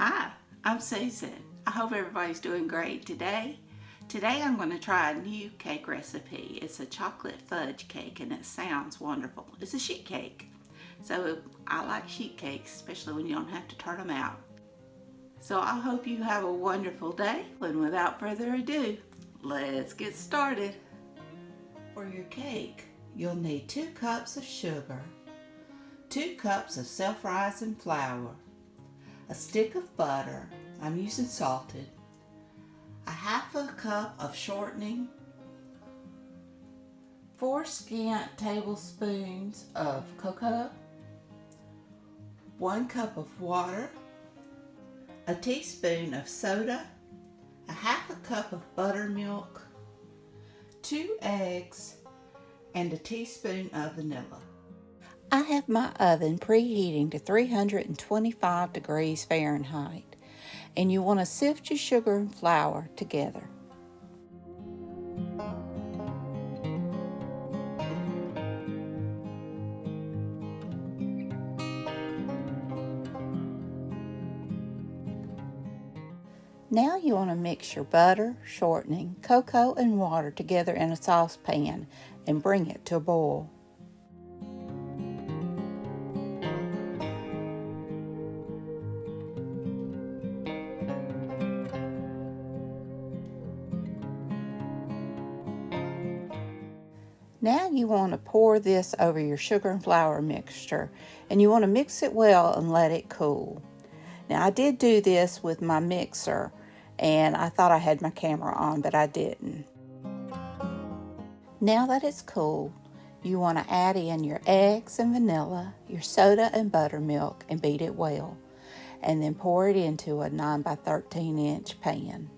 Hi, I'm Susan. I hope everybody's doing great today. Today I'm going to try a new cake recipe. It's a chocolate fudge cake and it sounds wonderful. It's a sheet cake. So I like sheet cakes, especially when you don't have to turn them out. So I hope you have a wonderful day, and without further ado, let's get started. For your cake, you'll need 2 cups of sugar, 2 cups of self-rising flour, a stick of butter, I'm using salted, a half a cup of shortening, 4 scant tablespoons of cocoa, 1 cup of water, a teaspoon of soda, a half a cup of buttermilk, 2 eggs, and a teaspoon of vanilla. I have my oven preheating to 325 degrees Fahrenheit, and you want to sift your sugar and flour together. Now you want to mix your butter, shortening, cocoa, and water together in a saucepan and bring it to a boil. Now you want to pour this over your sugar and flour mixture, and you want to mix it well and let it cool. Now I did do this with my mixer, and I thought I had my camera on, but I didn't. Now that it's cool, you want to add in your eggs and vanilla, your soda and buttermilk, and beat it well, and then pour it into a 9 by 13 inch pan.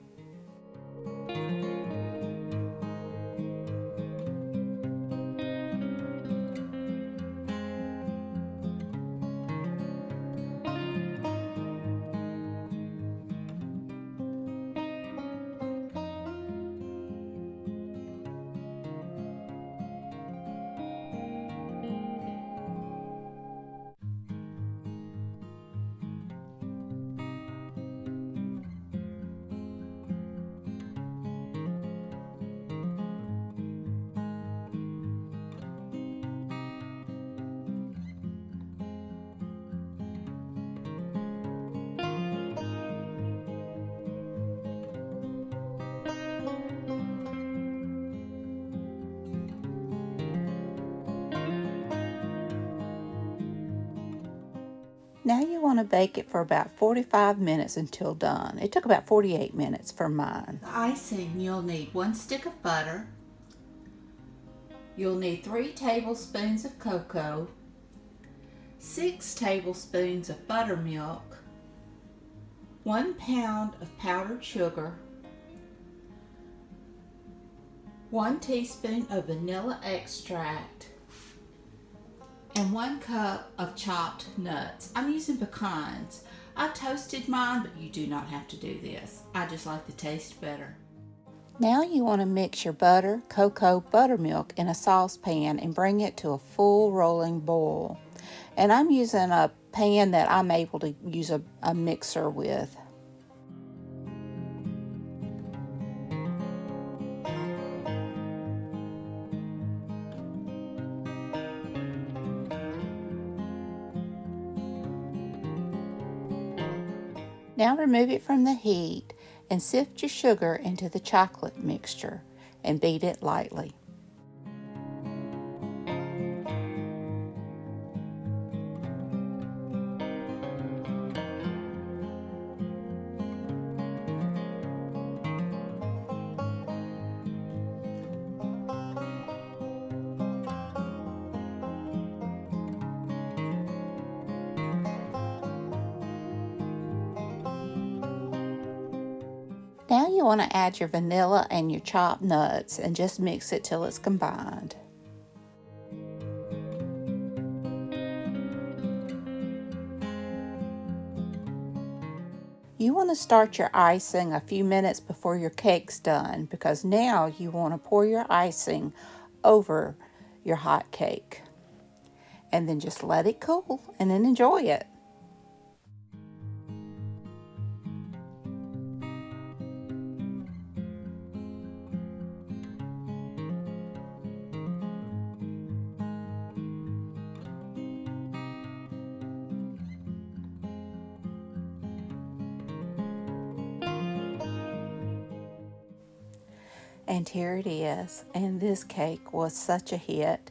Now you want to bake it for about 45 minutes until done. It took about 48 minutes for mine. The icing, you'll need 1 stick of butter. You'll need 3 tablespoons of cocoa, 6 tablespoons of buttermilk, 1 pound of powdered sugar, 1 teaspoon of vanilla extract, and 1 cup of chopped nuts. I'm using pecans. I toasted mine, but you do not have to do this. I just like the taste better. Now you want to mix your butter, cocoa, buttermilk in a saucepan and bring it to a full rolling boil. And I'm using a pan that I'm able to use a mixer with. Now remove it from the heat and sift your sugar into the chocolate mixture and beat it lightly. Now you want to add your vanilla and your chopped nuts and just mix it till it's combined. You want to start your icing a few minutes before your cake's done, because now you want to pour your icing over your hot cake. And then just let it cool and then enjoy it. And here it is. And this cake was such a hit.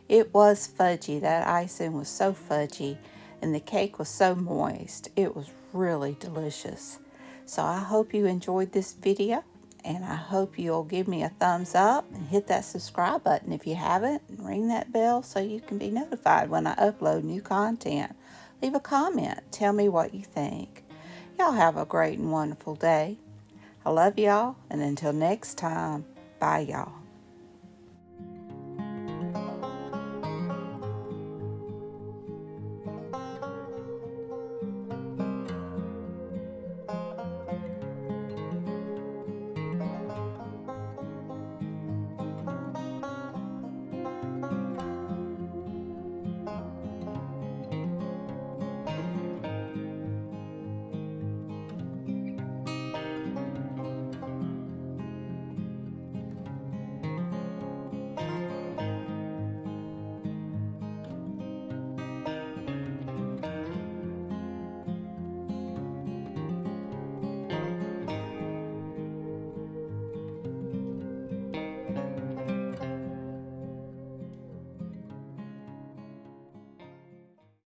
It was fudgy. That icing was so fudgy. And the cake was so moist. It was really delicious. So I hope you enjoyed this video. And I hope you'll give me a thumbs up and hit that subscribe button if you haven't. And ring that bell so you can be notified when I upload new content. Leave a comment. Tell me what you think. Y'all have a great and wonderful day. I love y'all. And until next time, bye y'all.